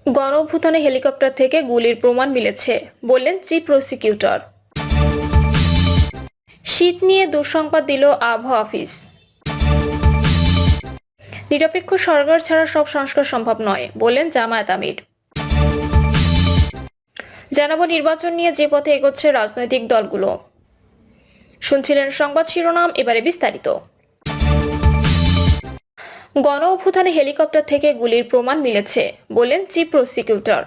গণঅভ্যুত্থানে helicopter থেকে গুলির প্রমাণ মিলেছে, বললেন চিফ প্রসিকিউটর। শীত নিয়ে দুঃসংবাদ দিল আবহাওয়া অফিস। নিরপেক্ষ সরকার ছাড়া সব সংস্কার সম্ভব নয়, বললেন জামায়াত আমির। জানাবো নির্বাচন নিয়ে যে পথে এগোচ্ছে রাজনৈতিক দলগুলো। শুনছিলেন সংবাদ শিরোনাম, এবারে বিস্তারিত। গণঅভ্যুত্থানে হেলিকপ্টার থেকে গুলির প্রমাণ মিলেছে, বললেন চিফ প্রসিকিউটর।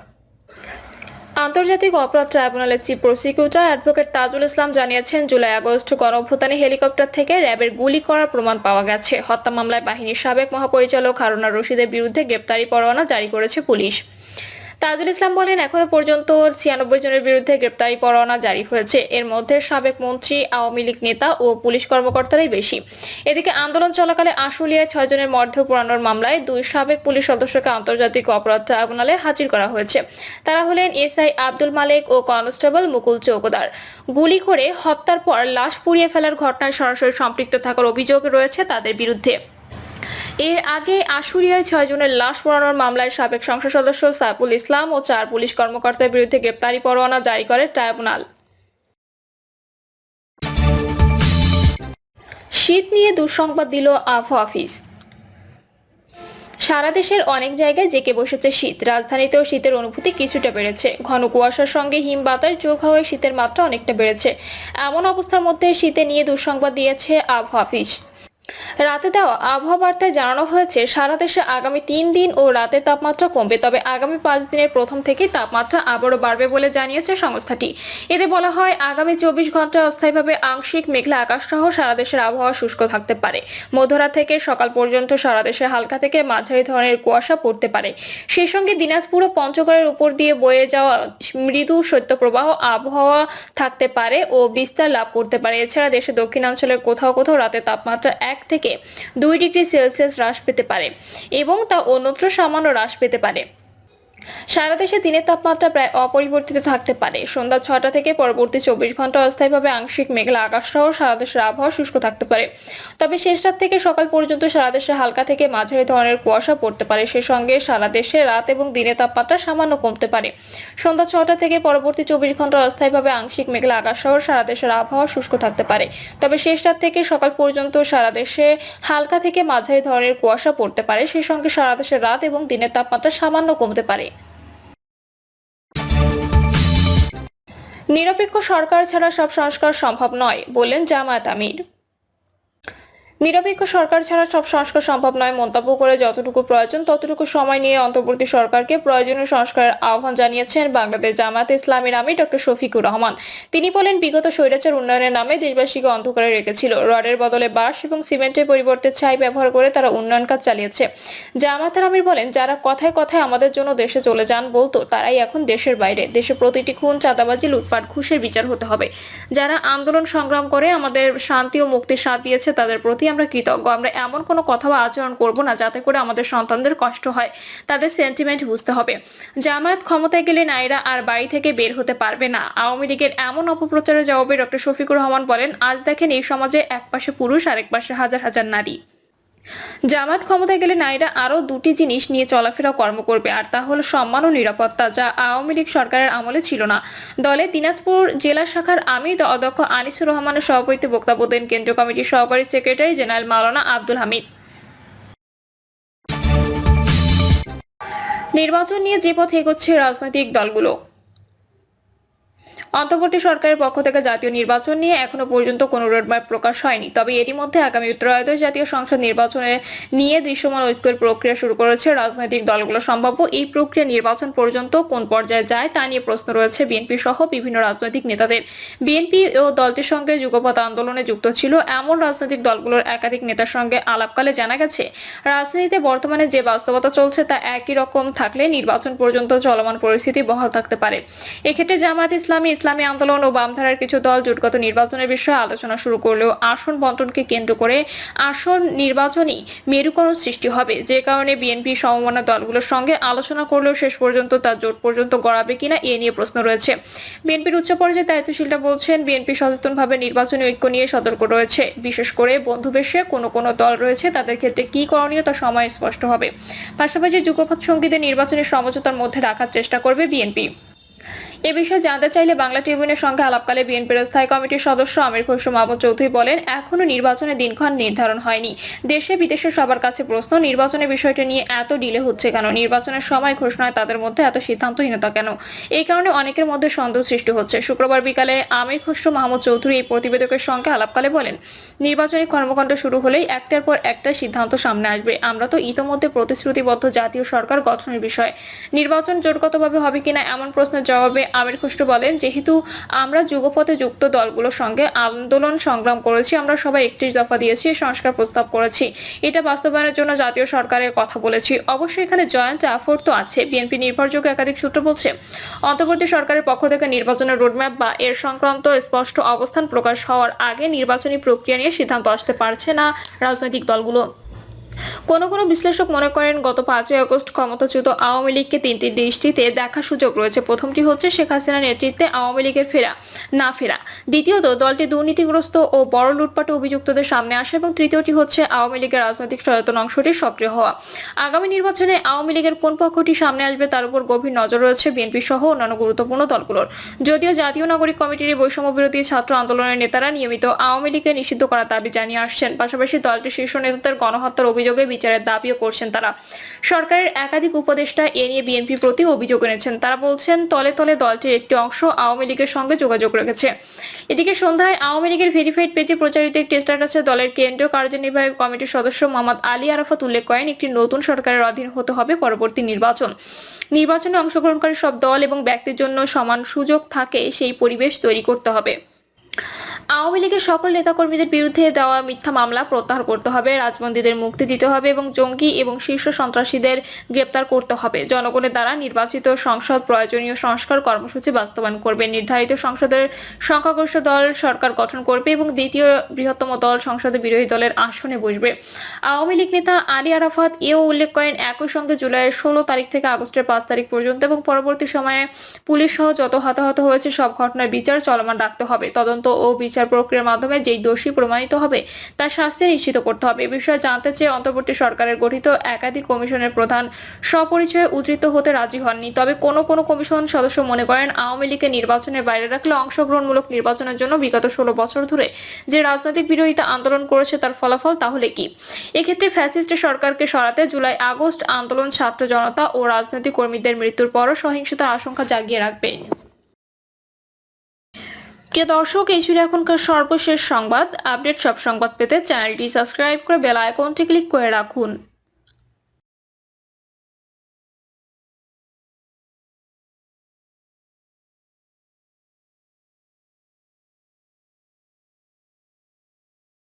আন্তর্জাতিক অপরাধ ট্রাইব্যুনালের chief prosecutor advocate Tajul Islam জানিয়েছেন, জুলাই আগস্ট গণঅভ্যুত্থানে হেলিকপ্টার থেকে র্যাবের গুলি করার প্রমাণ পাওয়া গেছে। হত্যা মামলায় বাহিনীর সাবেক মহাপরিচালক হারুনা রশিদের বিরুদ্ধে গ্রেপ্তারি পরোয়ানা জারি করেছে পুলিশ। তাজুল ইসলাম বলেন, এখনো পর্যন্ত 96 জনের বিরুদ্ধে গ্রেপ্তারি পরোয়ানা জারি হয়েছে। এর মধ্যে সাবেক মন্ত্রী, আওয়ামী লীগ নেতা ও পুলিশ কর্মকর্তারাই বেশি। এদিকে আন্দোলন চলাকালে আশুলিয়ায় 6 জনের মর্ধ পোড়ানোর মামলায় 2 সাবেক পুলিশ সদস্যকে আন্তর্জাতিক অপরাধ ট্রাইব্যুনালে হাজির করা হয়েছে। তারা হলেন এসআই আব্দুল মালেক ও কনস্টেবল মুকুল চৌকদার। গুলি করে হত্যার পর লাশ পুড়িয়ে ফেলার ঘটনায় সরাসরি সম্পৃক্ত থাকার অভিযোগ রয়েছে তাদের বিরুদ্ধে। এর আগে আশুলিয়ায় 6 জনের লাশ পোড়ানোর মামলায় সাবেক সংসদ সদস্য সাইফুল ইসলাম ও 4 পুলিশ কর্মকর্তার বিরুদ্ধে গ্রেপ্তারি পরোয়ানা জারি করে ট্রাইব্যুনাল। শীত নিয়ে দুঃসংবাদ দিল আবহাওয়া অফিস। সারা দেশের অনেক জায়গায় জেঁকে বসেছে শীত। রাজধানীতেও শীতের অনুভূতি কিছুটা বেড়েছে। ঘন কুয়াশার সঙ্গে হিম বাতাস যোগ হওয়ায় শীতের মাত্রা অনেকটা বেড়েছে। এমন অবস্থার মধ্যে শীতে নিয়ে দুঃসংবাদ দিয়েছে আবহাওয়া অফিস। রাতে দেওয়া আবহাওয়া বার্তায় জানানো হয়েছে, সারা দেশে আগামী 3 দিন ও রাতে তাপমাত্রা কমবে, তবে আগামী 5 দিনের প্রথম থেকে তাপমাত্রা আবারও বাড়বে বলে জানিয়েছে সংস্থাটি। এতে বলা হয়, আগামী 24 ঘন্টায় অস্থায়ীভাবে আংশিক মেঘলা আকাশ সহ সারা দেশের আবহাওয়া শুষ্ক থাকতে পারে। মধ্যরাত থেকে সকাল পর্যন্ত সারা দেশে হালকা থেকে মাঝারি ধরনের কুয়াশা পড়তে পারে। সেই সঙ্গে দিনাজপুর ও পঞ্চগড়ের উপর দিয়ে বয়ে যাওয়া মৃদু শৈত্যপ্রবাহ আবহাওয়া থাকতে পারে ও বিস্তার লাভ করতে পারে। এছাড়া দেশের দক্ষিণাঞ্চলের কোথাও কোথাও রাতে তাপমাত্রা 1 থেকে 2 ডিগ্রি সেলসিয়াস হ্রাস পেতে পারে এবং তা অন্যত্র সামান্য হ্রাস পেতে পারে। সারা দেশে দিনের তাপমাত্রা প্রায় অপরিবর্তিত থাকতে পারে। সন্ধ্যা 6টা থেকে পরবর্তী 24 ঘন্টা অস্থায়ীভাবে আংশিক মেঘলা আকাশ সহ সারা দেশের আবহাওয়া শুষ্ক থাকতে পারে। তবে শেষ রাত থেকে সকাল পর্যন্ত সারা দেশে হালকা থেকে মাঝারি ধরনের কুয়াশা পড়তে পারে। সে সঙ্গে সারা দেশে রাত এবং দিনের তাপমাত্রা সামান্য কমতে পারে। সন্ধ্যা 6টা থেকে পরবর্তী 24 ঘন্টা অস্থায়ীভাবে আংশিক মেঘলা আকাশ সহ সারা দেশের আবহাওয়া শুষ্ক থাকতে পারে। তবে শেষ রাত থেকে সকাল পর্যন্ত সারা দেশে হালকা থেকে মাঝারি ধরনের কুয়াশা পড়তে পারে। সেই সঙ্গে সারা দেশের রাত এবং দিনের তাপমাত্রা সামান্য কমতে পারে। নিরপেক্ষ সরকার ছাড়া সব সংস্কার সম্ভব নয়, বললেন জামায়াত আমির। নিরপেক্ষ সরকার ছাড়া সব সংস্কার সম্ভব নয় মন্তব্য করে যতটুকু প্রয়োজন ততটুকু সময় নিয়ে অন্তর্বর্তী সরকারকে প্রয়োজনীয় সংস্কারের আহ্বান জানিয়েছেন বাংলাদেশ জামায়াতে ইসলামীর আমির ডক্টর শফিকুর রহমান। তিনি বলেন, বিগত স্বৈরাচার উন্নয়নের নামে দেশবাসীকে অন্ধকারে রেখেছিল। রডের বদলে বাঁশ এবং সিমেন্টের পরিবর্তে ছাই ব্যবহার করে তারা উন্নয়ন কাজ চালিয়েছে। জামায়াতের আমির বলেন, যারা কথায় কথায় আমাদের জন্য দেশে চলে যান বলতো, তারাই এখন দেশের বাইরে। দেশে প্রতিটি খুন, চাঁদাবাজি, লুটপাট, ঘুষের বিচার হতে হবে। যারা আন্দোলন সংগ্রাম করে আমাদের শান্তি ও মুক্তির স্বাদ দিয়েছে, তাদের প্রতি আমরা কৃতজ্ঞ। আমরা এমন কোনো কথা বা আচরণ করব না যাতে করে আমাদের সন্তানদের কষ্ট হয়। তাদের সেন্টিমেন্ট বুঝতে হবে। জামায়াত ক্ষমতায় গেলে নারীরা আর বাড়ি থেকে বের হতে পারবে না। আওয়ামী লীগের এমন অপপ্রচারের জবাবে ডক্টর শফিকুর রহমান বলেন, আজ দেখেন এই সমাজে এক পাশে পুরুষ আর এক পাশে হাজার হাজার নারী। জামায়াত ক্ষমতায় গেলে নারীরা আরো 2টি জিনিস নিয়ে চলাফেরা কর্ম করবে, আর তা হলো সম্মান ও নিরাপত্তা, যা আওয়ামী লীগ সরকারের আমলে ছিল না। দলে দিনাজপুর জেলা শাখার আমির অধ্যক্ষ আনিসুর রহমানের সভাপতিত্বে বক্তব্য দেন কেন্দ্রীয় কমিটির সহকারী সেক্রেটারি জেনারেল মাওলানা আব্দুল হামিদ। নির্বাচন নিয়ে যে পথে এগোচ্ছে রাজনৈতিক দলগুলো। অন্তর্বর্তী সরকারের পক্ষ থেকে জাতীয় নির্বাচন নিয়ে এখনো পর্যন্ত কোনো রোডম্যাপ প্রকাশ হয়নি। তবে এরই মধ্যে আগামী ত্রয়োদশ জাতীয় সংসদ নির্বাচনে নিয়ে দৃশ্যমান ঐক্যের প্রক্রিয়া শুরু করেছে রাজনৈতিক দলগুলো। সম্ভাব্য এই প্রক্রিয়া নির্বাচন পর্যন্ত কোন পর্যায়ে যায় তা নিয়ে প্রশ্ন রয়েছে বিএনপি সহ বিভিন্ন রাজনৈতিক নেতাদের। বিএনপি ও দলটির সঙ্গে যুগপৎ আন্দোলনে যুক্ত ছিল এমন রাজনৈতিক দলগুলোর একাধিক নেতার সঙ্গে আলাপকালে জানা গেছে, রাজনীতিতে বর্তমানে যে বাস্তবতা চলছে তা একই রকম থাকলে নির্বাচন পর্যন্ত চলমান পরিস্থিতি বহাল থাকতে পারে। এক্ষেত্রে জামায়াত ইসলামী ইসলামী আন্দোলন ও বামধারার কিছু দল জোটগত নির্বাচনের বিষয়ে আলোচনা শুরু করলেও আসন বন্টনকে কেন্দ্র করে আসন নির্বাচনী মেরুকরণ সৃষ্টি হবে, যে কারণে বিএনপি সমমনা দলগুলোর সঙ্গে আলোচনা করলেও শেষ পর্যন্ত তা জোট পর্যন্ত গড়াবে কিনা এ নিয়ে প্রশ্ন রয়েছে। বিএনপির উচ্চ পর্যায়ে দায়িত্বশীলরা বলছেন, বিএনপি সচেতনভাবে নির্বাচনী ঐক্য নিয়ে সতর্ক রয়েছে। বিশেষ করে বন্ধুবেশে কোনো দল রয়েছে, তাদের ক্ষেত্রে কি করণীয় তা সময় স্পষ্ট হবে। পাশাপাশি যুগপৎ সঙ্গীদের নির্বাচনী সমঝোতার মধ্যে রাখার চেষ্টা করবে বিএনপি। এ বিষয়ে জানতে চাইলে বাংলা ট্রিবিউনের সঙ্গে আলাপকালে বিএনপির স্থায়ী কমিটির সদস্য আমির খসরু মাহমুদ চৌধুরী বলেন, এখনো নির্বাচনের দিনক্ষণ নির্ধারণ হয়নি। দেশে বিদেশে সবার কাছে প্রশ্ন, নির্বাচনের বিষয়টা নিয়ে এত ডিলে হচ্ছে কেন? নির্বাচনের সময় ঘোষণায় তাদের মধ্যে এত সিদ্ধান্তহীনতা কেন? এই কারণে অনেকের মধ্যে সন্দেহ সৃষ্টি হচ্ছে। শুক্রবার বিকালে আমির খসরু মাহমুদ চৌধুরী এই প্রতিবেদকের সঙ্গে আলাপকালে বলেন, নির্বাচনী কর্মকাণ্ড শুরু হলেই একটার পর একটা সিদ্ধান্ত সামনে আসবে। আমরা তো ইতোমধ্যে প্রতিশ্রুতিবদ্ধ জাতীয় সরকার গঠনের বিষয়ে। নির্বাচন জোটগতভাবে হবে কিনা এমন প্রশ্নের জবাবে আমির খসরু বলেন, যেহেতু আমরা যুগপথে যুক্ত দলগুলোর সঙ্গে আন্দোলন সংগ্রাম করেছি, আমরা সবাই 31 দফা দিয়েছি, সংস্কার প্রস্তাব করেছি, এটা বাস্তবায়নের জন্য জাতীয় সরকারের কথা বলেছি। অবশ্যই এখানে জয়েন্ট জাফর তো আছে। বিএনপি নির্ভরযোগ্য একাধিক সূত্র বলছে, অন্তর্বর্তী সরকারের পক্ষ থেকে নির্বাচনের রোডম্যাপ বা এর সংক্রান্ত স্পষ্ট অবস্থান প্রকাশ হওয়ার আগে নির্বাচনী প্রক্রিয়া নিয়ে সিদ্ধান্ত আসতে পারছে না রাজনৈতিক দলগুলো। কোনো বিশ্লেষক মনে করেন, গত 5ই আগস্ট ক্ষমতাচ্যুত আওয়ামী লীগকে তিনটি দৃষ্টিতে দেখার সুযোগ রয়েছে। প্রথমটি হচ্ছে শেখ হাসিনার নেতৃত্বে আওয়ামী লীগের না ফেরা। দ্বিতীয়ত, দলটি দুর্নীতিগ্রস্ত ও বড় লুটপাটে অভিযুক্তদের সামনে আসে। এবং তৃতীয়টি হচ্ছে আওয়ামী লীগের রাজনৈতিক সচেতন অংশটি সক্রিয় হওয়া। আগামী নির্বাচনে আওয়ামী লীগের কোন পক্ষটি সামনে আসবে তার উপর গভীর নজর রয়েছে বিএনপি সহ অন্যান্য গুরুত্বপূর্ণ দলগুলোর। যদিও জাতীয় নাগরিক কমিটির বৈষম্য বিরোধী ছাত্র আন্দোলনের নেতারা নিয়মিত আওয়ামী লীগকে নিষিদ্ধ করার দাবি জানিয়ে আসছেন। পাশাপাশি দলটির শীর্ষ নেতাদের গণহত্যার অভিযোগে বিচারের দাবিও করছেন তারা। সরকারের একাধিক উপদেষ্টা এ নিয়ে বিএনপির প্রতি অভিযোগ এনেছেন। তারা বলছেন, তলে তলে দলটির একটি অংশ আওয়ামী লীগের সঙ্গে যোগাযোগ রেখেছে। এদিকে সন্ধ্যায় আওয়ামী লীগের ভেরিফাইড পেজে প্রচারিত একটি স্ট্যাটাসে দলের কেন্দ্রীয় কার্যনির্বাহী কমিটির সদস্য মোহাম্মদ আলী আরাফাত উল্লেখ করেন, একটি নতুন সরকারের অধীন হতে হবে পরবর্তী নির্বাচনে অংশগ্রহণকারী সব দল এবং ব্যক্তির জন্য সমান সুযোগ থাকে সেই পরিবেশ তৈরি করতে হবে। আওয়ামী লীগের সকল নেতাকর্মীদের বিরুদ্ধে দেওয়া মিথ্যা মামলা প্রত্যাহার করতে হবে, রাজবন্দীদের মুক্তি দিতে হবে এবং জঙ্গি এবং শীর্ষ সন্ত্রাসীদের গ্রেপ্তার করতে হবে। জনগণের দ্বারা নির্বাচিত সংসদ প্রয়োজনীয় সংস্কার কর্মসূচি বাস্তবায়ন করবে। নির্ধারিত সংসদের সংখ্যাগরিষ্ঠ দল সরকার গঠন করবে এবং দ্বিতীয় বৃহত্তম দল সংসদে বিরোধী দলের আসনে বসবে। আওয়ামী লীগ নেতা আলী আরাফাত এও উল্লেখ করেন, একই সঙ্গে জুলাইয়ের 16 তারিখ থেকে আগস্টের 5 তারিখ পর্যন্ত এবং পরবর্তী সময়ে পুলিশ সহ যত হতাহত হয়েছে সব ঘটনার বিচার চলমান রাখতে হবে। তদন্ত ও বিচার প্রক্রিয়ার মাধ্যমে যেই দোষী প্রমাণিত হবে তার শাস্তি নিশ্চিত করতে হবে। এ বিষয়ে জানতে চেয়ে অন্তর্বর্তী সরকারের গঠিত একাধিক কমিশনের প্রধান স্বপরিচয়ে উদ্ধৃত হতে রাজি হননি। তবে কোনো কমিশন সদস্য মনে করেন, আওয়ামী লীগকে নির্বাচনের বাইরে রাখলে অংশগ্রহণমূলক নির্বাচনের জন্য বিগত 16 বছর ধরে যে রাজনৈতিক বিরোধিতা আন্দোলন করেছে তার ফলাফল তাহলে কি? এক্ষেত্রে ফ্যাসিস্ট সরকারকে সরাতে জুলাই আগস্ট আন্দোলন ছাত্র জনতা ও রাজনৈতিক কর্মীদের মৃত্যুর পরও সহিংসতার আশঙ্কা জাগিয়ে রাখবে। প্রিয় দর্শক, এই ছিল এখনকার সর্বশেষ সংবাদ। আপডেট সব সংবাদ পেতে চ্যানেলটি সাবস্ক্রাইব করে বেল আইকনটি ক্লিক করে রাখুন।